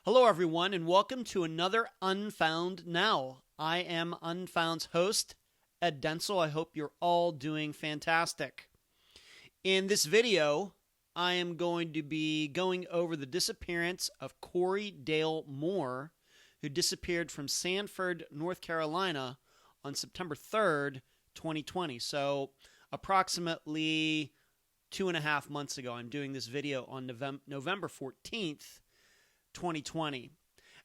Hello, everyone, and welcome to another Unfound Now. I am Unfound's host, Ed Densel. I hope you're all doing fantastic. In this video, I am going to be going over the disappearance of Corey Dale Moore, who disappeared from Sanford, North Carolina on September 3rd, 2020. So approximately 2.5 months ago. I'm doing this video on November 14th, 2020.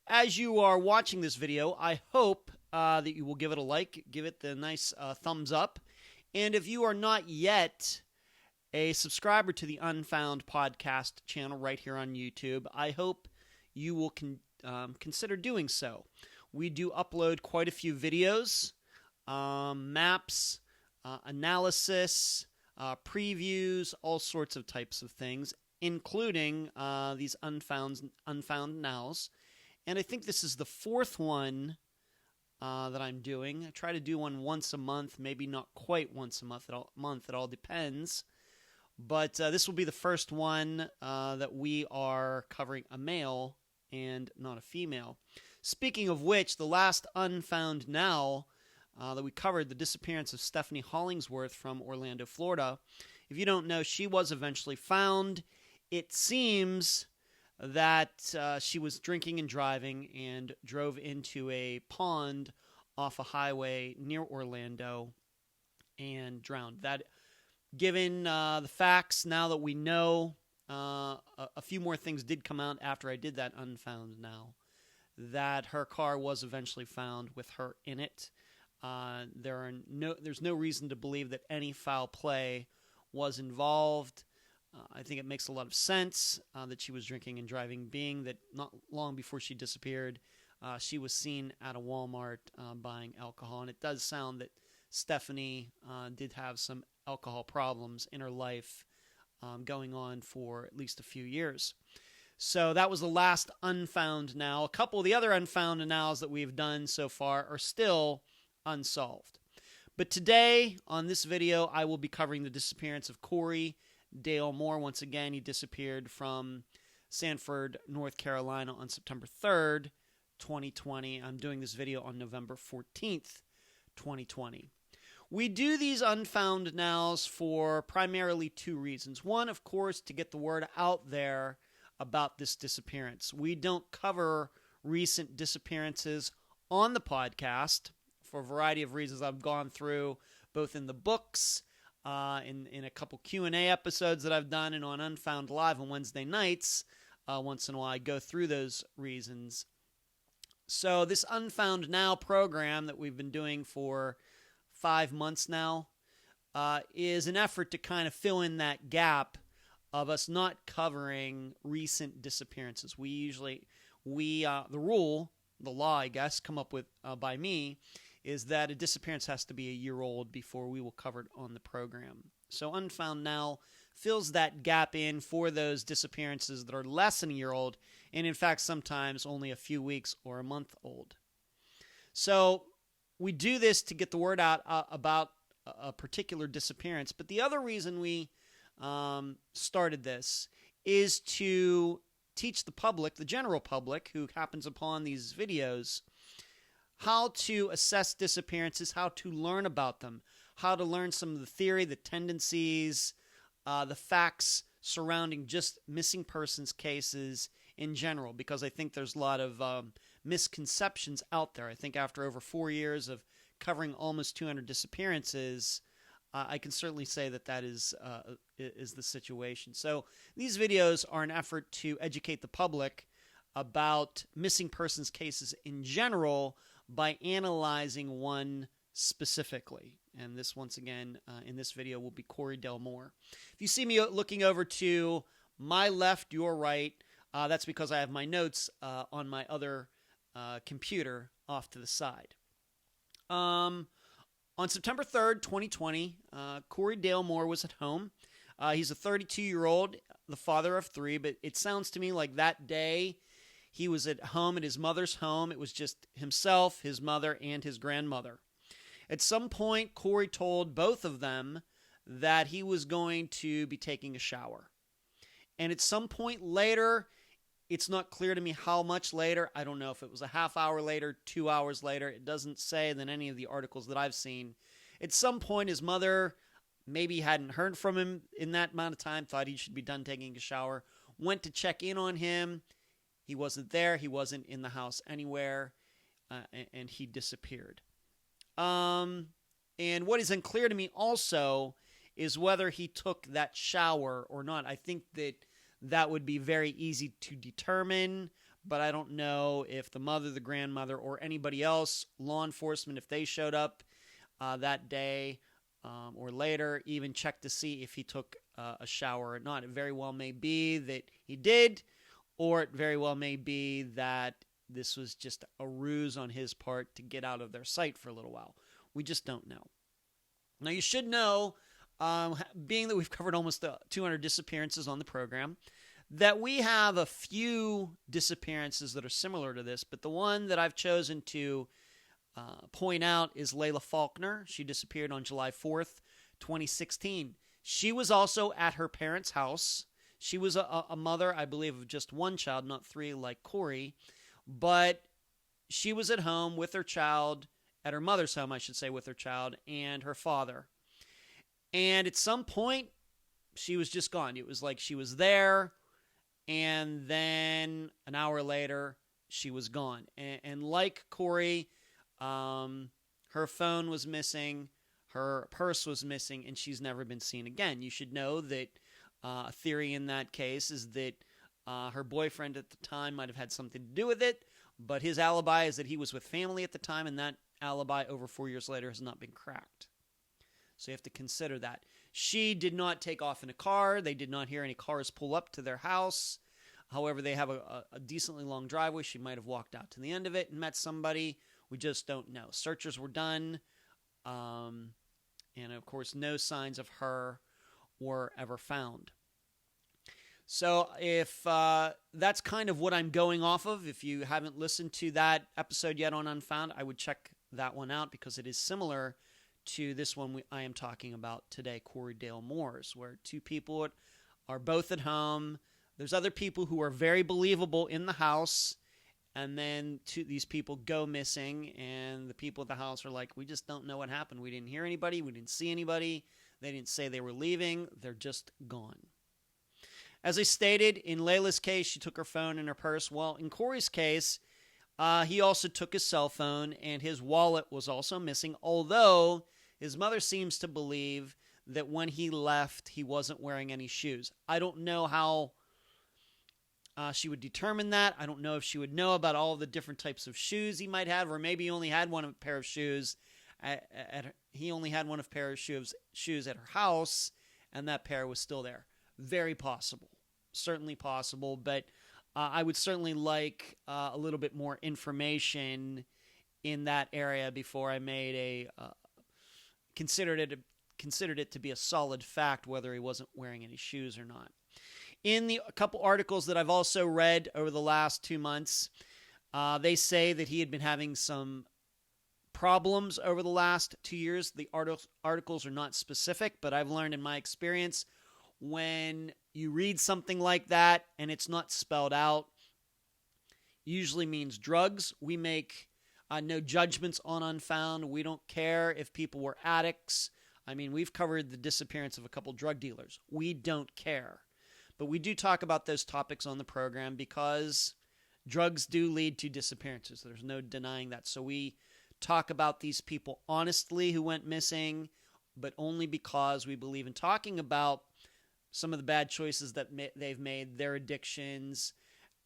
As you are watching this video, I hope that you will give it a like, give it the nice thumbs up. And if you are not yet a subscriber to the Unfound Podcast Channel right here on YouTube, I hope you will consider doing so. We do upload quite a few videos, maps, analysis, previews, all sorts of types of things, including these Unfound Nows. And I think this is the fourth one that I'm doing. I try to do one once a month, maybe not quite once a month. It all depends. But this will be the first one that we are covering a male and not a female. Speaking of which, the last Unfound Now that we covered, the disappearance of Stephanie Hollingsworth from Orlando, Florida. If you don't know, she was eventually found. It seems that she was drinking and driving and drove into a pond off a highway near Orlando and drowned. That, given the facts, now that we know, a few more things did come out after I did that Unfound Now, that her car was eventually found with her in it. There's no reason to believe that any foul play was involved. I think it makes a lot of sense that she was drinking and driving, being that not long before she disappeared, she was seen at a Walmart buying alcohol. And it does sound that Stephanie did have some alcohol problems in her life going on for at least a few years. So that was the last Unfound Now. A couple of the other Unfound Nows that we've done so far are still unsolved. But today, on this video, I will be covering the disappearance of Corey Dale Moore. Once again, he disappeared from Sanford, North Carolina on September 3rd, 2020. I'm doing this video on November 14th, 2020. We do these Unfound Nows for primarily two reasons. One, of course, to get the word out there about this disappearance. We don't cover recent disappearances on the podcast for a variety of reasons I've gone through, both in the books, in a couple Q&A episodes that I've done, and on Unfound Live on Wednesday nights. Once in a while I go through those reasons. So this Unfound Now program that we've been doing for 5 months now is an effort to kind of fill in that gap of us not covering recent disappearances. The law, I guess, come up with by me, is that a disappearance has to be a year old before we will cover it on the program. So Unfound Now fills that gap in for those disappearances that are less than a year old, and in fact sometimes only a few weeks or a month old. So we do this to get the word out about a particular disappearance, but the other reason we started this is to teach the public, the general public who happens upon these videos, how to assess disappearances, how to learn about them, how to learn some of the theory, the tendencies, the facts surrounding just missing persons cases in general, because I think there's a lot of misconceptions out there. I think after over 4 years of covering almost 200 disappearances, I can certainly say that is the situation. So these videos are an effort to educate the public about missing persons cases in general by analyzing one specifically. And this, once again, in this video will be Corey Dale Moore. If you see me looking over to my left, your right, that's because I have my notes on my other computer off to the side. On September 3rd, 2020, Corey Dale Moore was at home. He's a 32-year-old, the father of 3, but it sounds to me like that day he was at home, at his mother's home. It was just himself, his mother, and his grandmother. At some point, Corey told both of them that he was going to be taking a shower. And at some point later, It's not clear to me how much later. I don't know if it was a half hour later, 2 hours later. It doesn't say in any of the articles that I've seen. At some point, his mother maybe hadn't heard from him in that amount of time, thought he should be done taking a shower, went to check in on him. He wasn't there. He wasn't in the house anywhere, and he disappeared. And what is unclear to me also is whether he took that shower or not. I think that would be very easy to determine, but I don't know if the mother, the grandmother, or anybody else, law enforcement, if they showed up that day or later, even checked to see if he took a shower or not. It very well may be that he did, or it very well may be that this was just a ruse on his part to get out of their sight for a little while. We just don't know. Now, you should know, being that we've covered almost 200 disappearances on the program, that we have a few disappearances that are similar to this, but the one that I've chosen to point out is Leah Falkner. She disappeared on July 4th, 2016. She was also at her parents' house. She was a mother, I believe, of just one child, not three like Corey, but she was at home with her child, at her mother's home, I should say, with her child and her father. And at some point, she was just gone. It was like she was there, and then an hour later, she was gone. And like Corey, her phone was missing, her purse was missing, and she's never been seen again. You should know that a theory in that case is that her boyfriend at the time might have had something to do with it, but his alibi is that he was with family at the time, and that alibi over 4 years later has not been cracked. So you have to consider that. She did not take off in a car. They did not hear any cars pull up to their house. However, they have a decently long driveway. She might have walked out to the end of it and met somebody. We just don't know. Searches were done. And, of course, no signs of her were ever found. So if that's kind of what I'm going off of, if you haven't listened to that episode yet on Unfound, I would check that one out because it is similar to this one I am talking about today, Corey Dale Moore's, where two people are both at home. There's other people who are very believable in the house, and then these people go missing, and the people at the house are like, we just don't know what happened. We didn't hear anybody. We didn't see anybody. They didn't say they were leaving. They're just gone. As I stated, in Layla's case, she took her phone and her purse. Well, in Corey's case, he also took his cell phone, and his wallet was also missing, although his mother seems to believe that when he left, he wasn't wearing any shoes. I don't know how she would determine that. I don't know if she would know about all the different types of shoes he might have, or maybe he only had one pair of shoes. He only had one pair of shoes at her house, and that pair was still there. Very possible. Certainly possible, but I would certainly like a little bit more information in that area before I made considered it to be a solid fact whether he wasn't wearing any shoes or not. In a couple articles that I've also read over the last 2 months, they say that he had been having some problems over the last 2 years. The articles are not specific, but I've learned in my experience when you read something like that and it's not spelled out, usually means drugs. We make no judgments on Unfound. We don't care if people were addicts. I mean, we've covered the disappearance of a couple drug dealers. We don't care. But we do talk about those topics on the program because drugs do lead to disappearances. There's no denying that. So we talk about these people honestly who went missing, but only because we believe in talking about some of the bad choices that they've made, their addictions,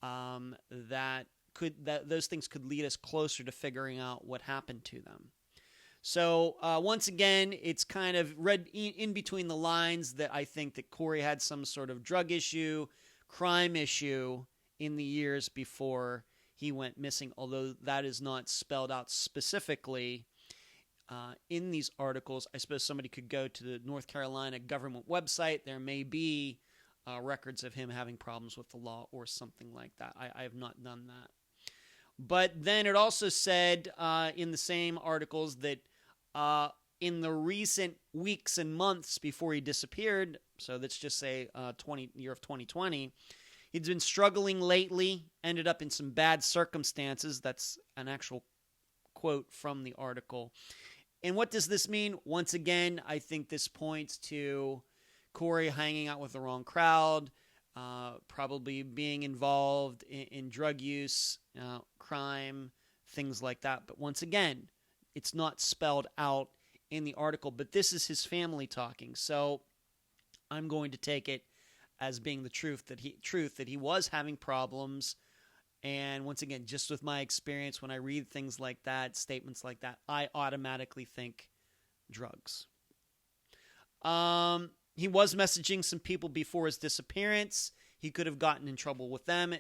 that those things could lead us closer to figuring out what happened to them. So once again, it's kind of read in between the lines that I think that Corey had some sort of drug issue, crime issue in the years before he went missing, although that is not spelled out specifically in these articles. I suppose somebody could go to the North Carolina government website. There may be records of him having problems with the law or something like that. I have not done that. But then it also said in the same articles that in the recent weeks and months before he disappeared, so let's just say year of 2020, He'd been struggling lately, ended up in some bad circumstances. That's an actual quote from the article. And what does this mean? Once again, I think this points to Corey hanging out with the wrong crowd, probably being involved in drug use, crime, things like that. But once again, it's not spelled out in the article, but this is his family talking. So I'm going to take it as being the truth that he was having problems. And once again, just with my experience, when I read things like that, statements like that, I automatically think drugs. He was messaging some people before his disappearance. He could have gotten into trouble with them.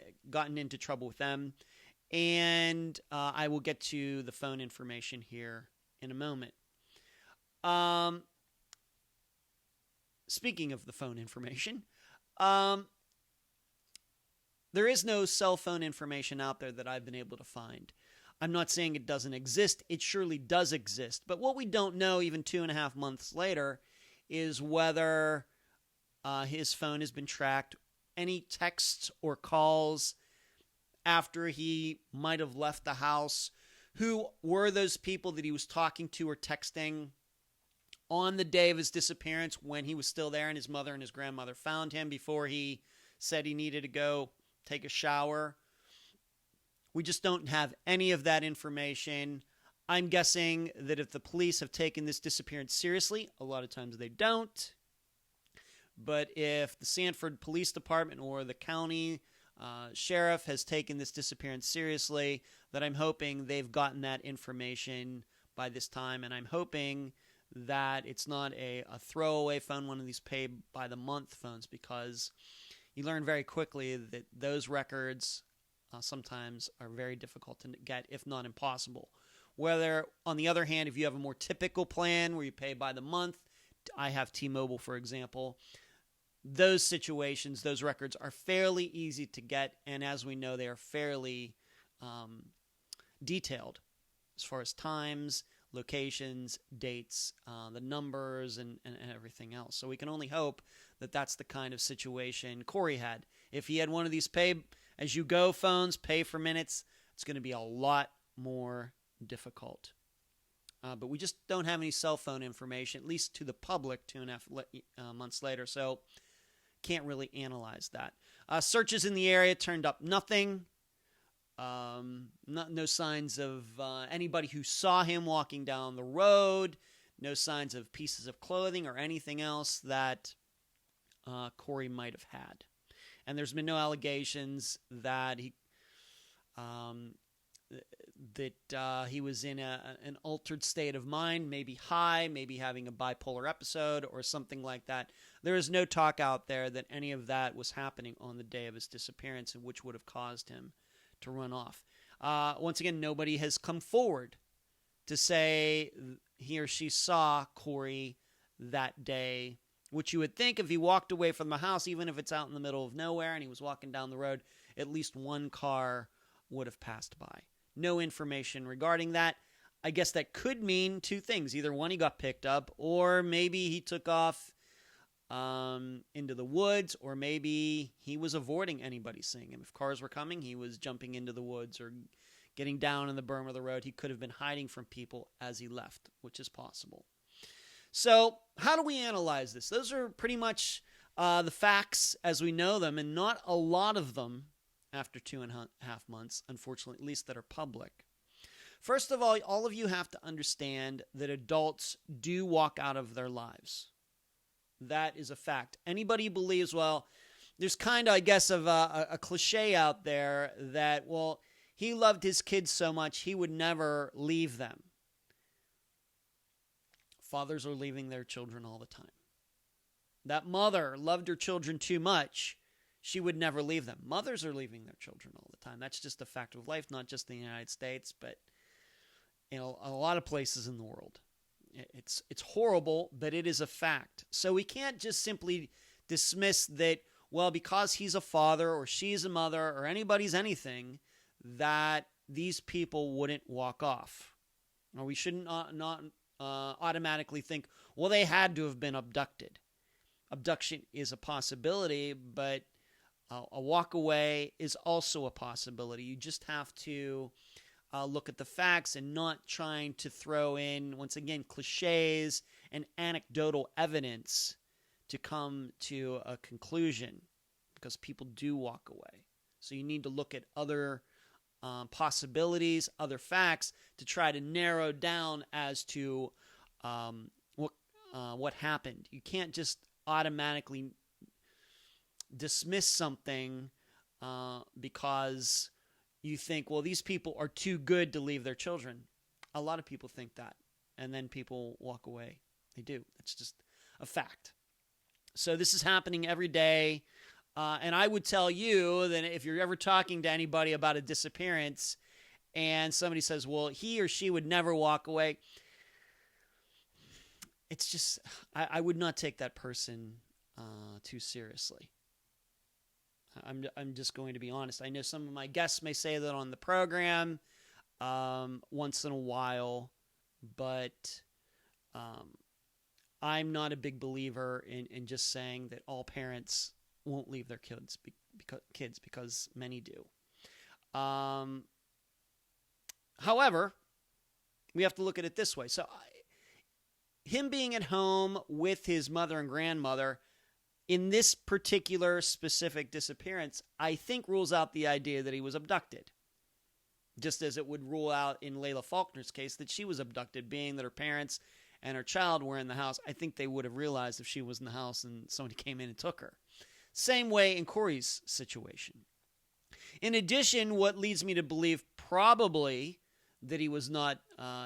And I will get to the phone information here in a moment. Speaking of the phone information, there is no cell phone information out there that I've been able to find. I'm not saying it doesn't exist. It surely does exist. But what we don't know, even 2.5 months later, is whether his phone has been tracked, any texts or calls after he might have left the house. Who were those people that he was talking to or texting on the day of his disappearance when he was still there and his mother and his grandmother found him before he said he needed to go take a shower? We just don't have any of that information. I'm guessing that if the police have taken this disappearance seriously, a lot of times they don't. But if the Sanford Police Department or the county sheriff has taken this disappearance seriously, that I'm hoping they've gotten that information by this time. And I'm hoping that it's not a throwaway phone, one of these pay-by-the-month phones, because you learn very quickly that those records sometimes are very difficult to get, if not impossible. Whether, on the other hand, if you have a more typical plan where you pay by the month, I have T-Mobile, for example, those situations, those records are fairly easy to get, and as we know, they are fairly detailed as far as times, locations, dates, the numbers, and everything else. So we can only hope that that's the kind of situation Corey had. If he had one of these pay-as-you-go phones, pay for minutes, it's going to be a lot more difficult. But we just don't have any cell phone information, at least to the public, 2.5 months later, so can't really analyze that. Searches in the area turned up nothing. No signs of anybody who saw him walking down the road. No signs of pieces of clothing or anything else that Corey might have had. And there's been no allegations that he was in an altered state of mind, maybe high, maybe having a bipolar episode or something like that. There is no talk out there that any of that was happening on the day of his disappearance, and which would have caused him to run off. Once again, nobody has come forward to say he or she saw Corey that day, which you would think if he walked away from the house, even if it's out in the middle of nowhere and he was walking down the road, at least one car would have passed by. No information regarding that. I guess that could mean two things. Either one, he got picked up, or maybe he took off into the woods, or maybe he was avoiding anybody seeing him. If cars were coming, he was jumping into the woods or getting down in the berm of the road. He could have been hiding from people as he left, which is possible. So how do we analyze this? Those are pretty much the facts as we know them, and not a lot of them after 2.5 months, unfortunately, at least that are public. First of all of you have to understand that adults do walk out of their lives. That is a fact. Anybody who believes, well, there's kind of, I guess, of a cliche out there that, well, he loved his kids so much he would never leave them. Fathers are leaving their children all the time. That mother loved her children too much, she would never leave them. Mothers are leaving their children all the time. That's just a fact of life, not just in the United States, but in a lot of places in the world. It's horrible, but it is a fact. So we can't just simply dismiss that, well, because he's a father or she's a mother or anybody's anything, that these people wouldn't walk off. Or we shouldn't not automatically think, well, they had to have been abducted. Abduction is a possibility, but A walk away is also a possibility. You just have to look at the facts and not trying to throw in, once again, cliches and anecdotal evidence to come to a conclusion, because people do walk away. So you need to look at other possibilities, other facts, to try to narrow down as to what happened. You can't just automatically dismiss something because you think, well, these people are too good to leave their children. A lot of people think that, and then people walk away. They do. It's just a fact. So this is happening every day, and I would tell you that if you're ever talking to anybody about a disappearance and somebody says, well, he or she would never walk away, it's just, I would not take that person too seriously. I'm just going to be honest. I know some of my guests may say that on the program once in a while, but I'm not a big believer in just saying that all parents won't leave their kids because many do. However, we have to look at it this way. So him being at home with his mother and grandmother in this particular specific disappearance, I think rules out the idea that he was abducted. Just as it would rule out in Leah Falkner's case that she was abducted, being that her parents and her child were in the house. I think they would have realized if she was in the house and somebody came in and took her. Same way in Corey's situation. In addition, what leads me to believe probably that he was not,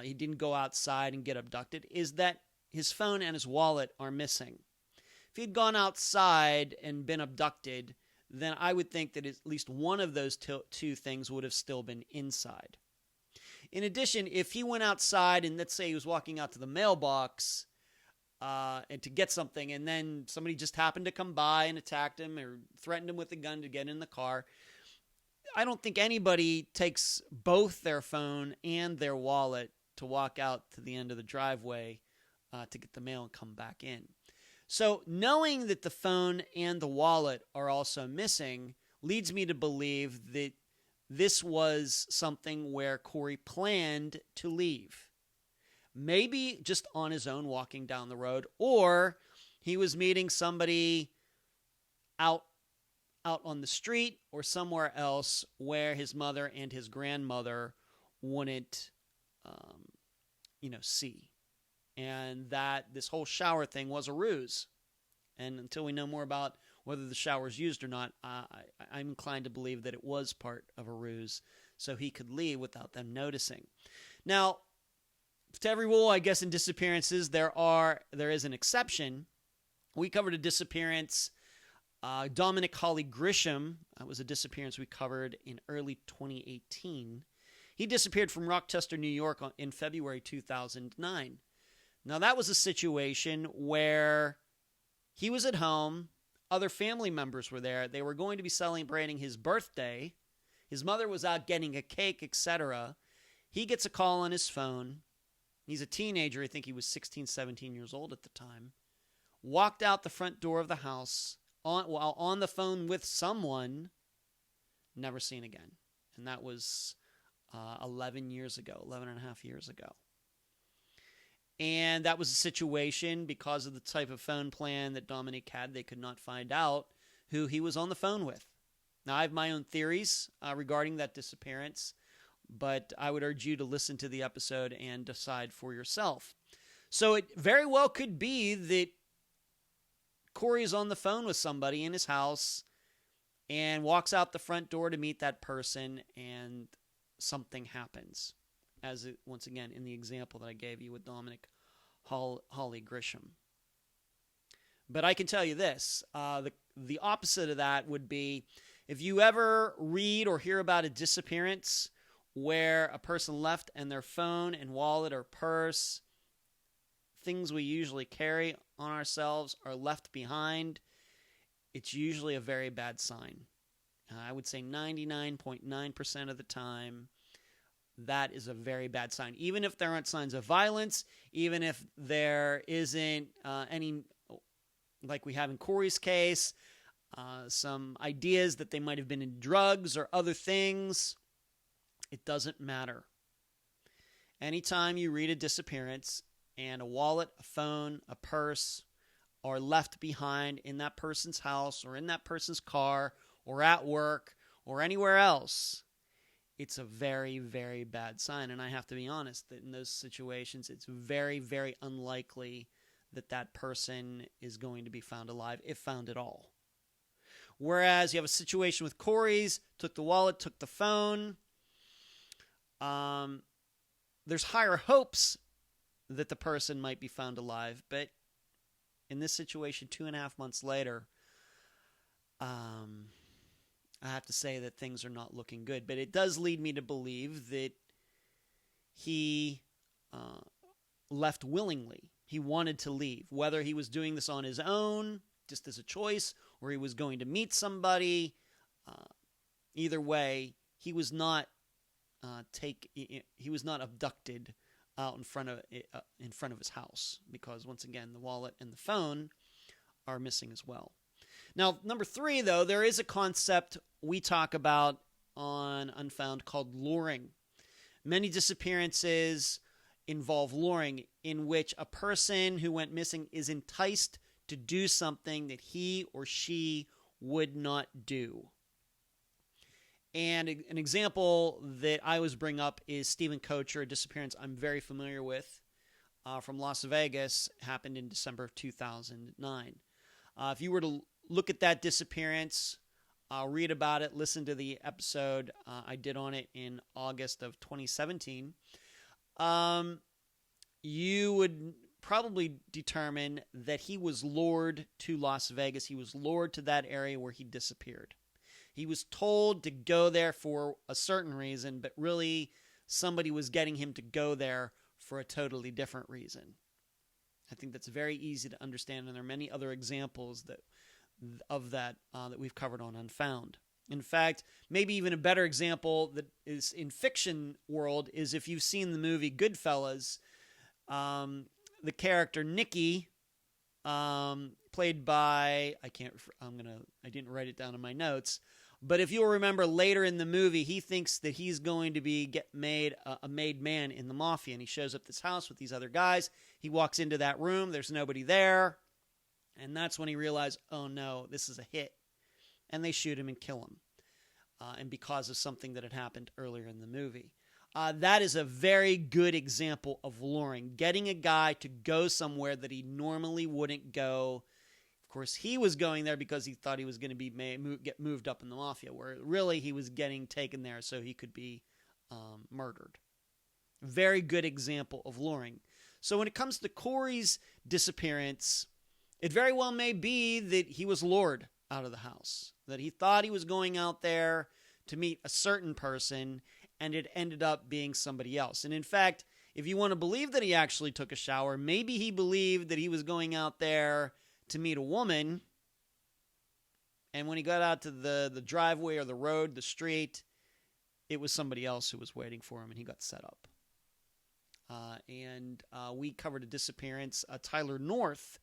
he didn't go outside and get abducted, is that his phone and his wallet are missing. If he'd gone outside and been abducted, then I would think that at least one of those two things would have still been inside. In addition, if he went outside and let's say he was walking out to the mailbox and to get something, and then somebody just happened to come by and attacked him or threatened him with a gun to get in the car, I don't think anybody takes both their phone and their wallet to walk out to the end of the driveway to get the mail and come back in. So knowing that the phone and the wallet are also missing leads me to believe that this was something where Corey planned to leave. Maybe just on his own walking down the road, or he was meeting somebody out on the street or somewhere else where his mother and his grandmother wouldn't see. And that this whole shower thing was a ruse. And until we know more about whether the shower is used or not, I'm inclined to believe that it was part of a ruse so he could leave without them noticing. Now, to every rule, I guess, in disappearances, there is an exception. We covered a disappearance. Dominic Holly Grisham was a disappearance we covered in early 2018. He disappeared from Rochester, New York in February 2009. Now, that was a situation where he was at home. Other family members were there. They were going to be celebrating his birthday. His mother was out getting a cake, etc. He gets a call on his phone. He's a teenager. I think he was 16, 17 years old at the time. Walked out the front door of the house while on the phone with someone, never seen again. And that was 11 and a half years ago. And that was a situation because of the type of phone plan that Dominic had. They could not find out who he was on the phone with. Now, I have my own theories regarding that disappearance, but I would urge you to listen to the episode and decide for yourself. So it very well could be that Corey is on the phone with somebody in his house and walks out the front door to meet that person, and something happens. As it, once again, in the example that I gave you with Dominic Holly Grisham. But I can tell you this, the opposite of that would be if you ever read or hear about a disappearance where a person left and their phone and wallet or purse, things we usually carry on ourselves, are left behind, it's usually a very bad sign. I would say 99.9% of the time, that is a very bad sign. Even if there aren't signs of violence, even if there isn't any, like we have in Corey's case, some ideas that they might have been in drugs or other things. It doesn't matter. Anytime you read a disappearance and a wallet, a phone, a purse are left behind in that person's house or in that person's car or at work or anywhere else, it's a very, very bad sign. And I have to be honest that in those situations, it's very, very unlikely that that person is going to be found alive, if found at all. Whereas you have a situation with Corey's, took the wallet, took the phone. There's higher hopes that the person might be found alive, but in this situation, 2.5 months later, I have to say that things are not looking good. But it does lead me to believe that he left willingly. He wanted to leave, whether he was doing this on his own, just as a choice, or he was going to meet somebody. Either way, he was not abducted out in front of his house, because once again, the wallet and the phone are missing as well. Now, number 3, though, there is a concept we talk about on Unfound called luring. Many disappearances involve luring, in which a person who went missing is enticed to do something that he or she would not do. And an example that I always bring up is Stephen Kocher, a disappearance I'm very familiar with from Las Vegas, happened in December of 2009. If you were to look at that disappearance, read about it, listen to the episode I did on it in August of 2017, you would probably determine that he was lured to Las Vegas. He was lured to that area where he disappeared. He was told to go there for a certain reason, but really somebody was getting him to go there for a totally different reason. I think that's very easy to understand, and there are many other examples of that we've covered on Unfound. In fact, maybe even a better example that is in fiction world is if you've seen the movie Goodfellas, the character Nicky, played by I didn't write it down in my notes, but if you'll remember later in the movie, he thinks that he's going to be made a made man in the mafia, and he shows up at this house with these other guys. He walks into that room, there's nobody there, and that's when he realized, oh no, this is a hit, and they shoot him and kill him, and because of something that had happened earlier in the movie. That is a very good example of luring, getting a guy to go somewhere that he normally wouldn't go. Of course, he was going there because he thought he was going to get moved up in the mafia, where really he was getting taken there so he could be murdered. Very good example of luring. So when it comes to Corey's disappearance, it very well may be that he was lured out of the house, that he thought he was going out there to meet a certain person, and it ended up being somebody else. And in fact, if you want to believe that he actually took a shower, maybe he believed that he was going out there to meet a woman, and when he got out to the driveway or the road, the street, it was somebody else who was waiting for him, and he got set up. We covered a disappearance, Tyler North,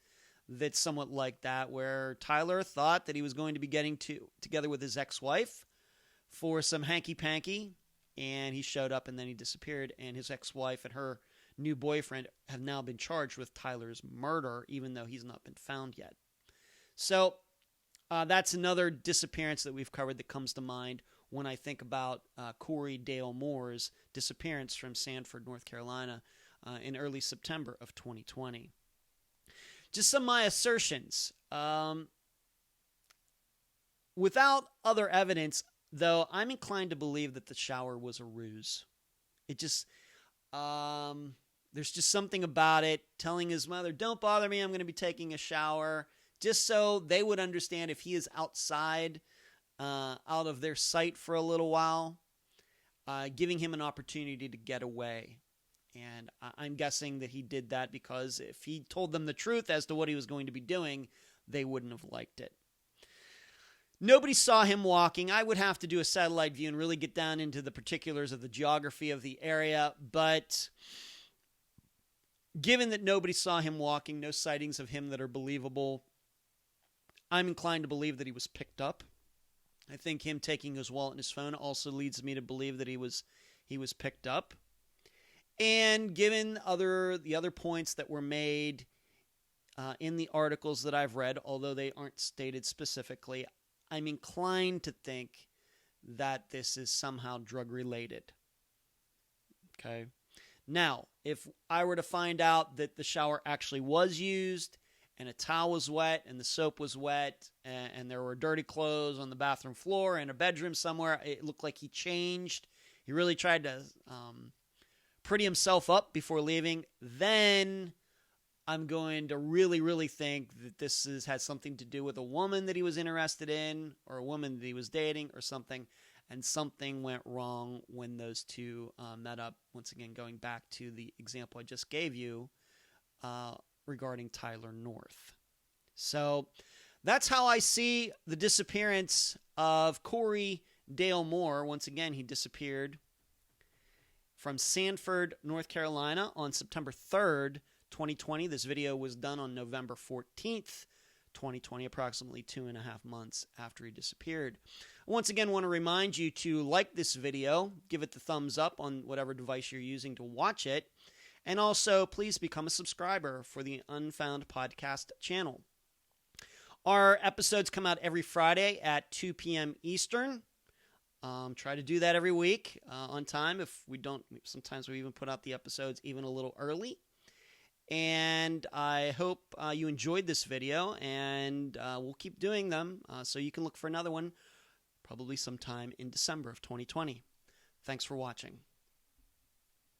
that's somewhat like that, where Tyler thought that he was going to be getting together with his ex-wife for some hanky-panky, and he showed up and then he disappeared, and his ex-wife and her new boyfriend have now been charged with Tyler's murder, even though he's not been found yet. So that's another disappearance that we've covered that comes to mind when I think about Corey Dale Moore's disappearance from Sanford, North Carolina in early September of 2020. Just some of my assertions. Without other evidence, though, I'm inclined to believe that the shower was a ruse. It just, there's just something about it, telling his mother, don't bother me, I'm going to be taking a shower, just so they would understand if he is outside, out of their sight for a little while, giving him an opportunity to get away. And I'm guessing that he did that because if he told them the truth as to what he was going to be doing, they wouldn't have liked it. Nobody saw him walking. I would have to do a satellite view and really get down into the particulars of the geography of the area. But given that nobody saw him walking, no sightings of him that are believable, I'm inclined to believe that he was picked up. I think him taking his wallet and his phone also leads me to believe that he was picked up. And given the other points that were made in the articles that I've read, although they aren't stated specifically, I'm inclined to think that this is somehow drug-related. Okay? Now, if I were to find out that the shower actually was used, and a towel was wet, and the soap was wet, and there were dirty clothes on the bathroom floor in a bedroom somewhere, it looked like he changed, he really tried to pretty himself up before leaving, then I'm going to really, really think that this has something to do with a woman that he was interested in, or a woman that he was dating, or something, and something went wrong when those two met up. Once again, going back to the example I just gave you regarding Tyler North. So that's how I see the disappearance of Corey Dale Moore. Once again, he disappeared from Sanford, North Carolina on September 3rd, 2020. This video was done on November 14th, 2020, approximately 2.5 months after he disappeared. I once again want to remind you to like this video, give it the thumbs up on whatever device you're using to watch it, and also please become a subscriber for the Unfound Podcast Channel. Our episodes come out every Friday at 2 p.m. Eastern. Try to do that every week on time. If we don't, sometimes we even put out the episodes even a little early. And I hope you enjoyed this video, and we'll keep doing them so you can look for another one probably sometime in December of 2020. Thanks for watching.